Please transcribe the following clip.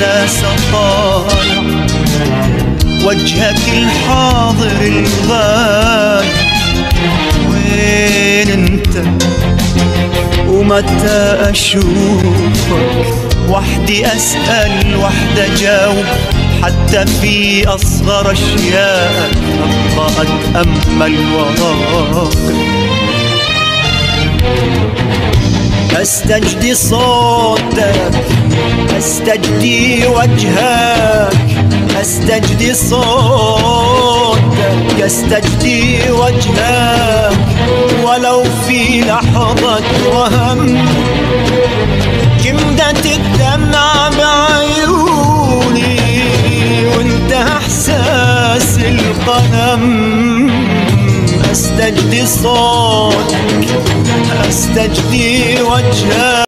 الناس طالع، وجهك الحاضر الغايب، وين انت ومتى اشوفك؟ وحدي اسأل وحدة جاوب، حتى في اصغر اشياء ابقى اتأمل وراقب. استجدي صوتك، استجدي وجهك، استجدي صوتك، استجدي وجهك، ولو في لحظة وهم جمدت الدمع بعيوني، وانتهى احساس القلم. استجدي صوتك، استجدي وجهك.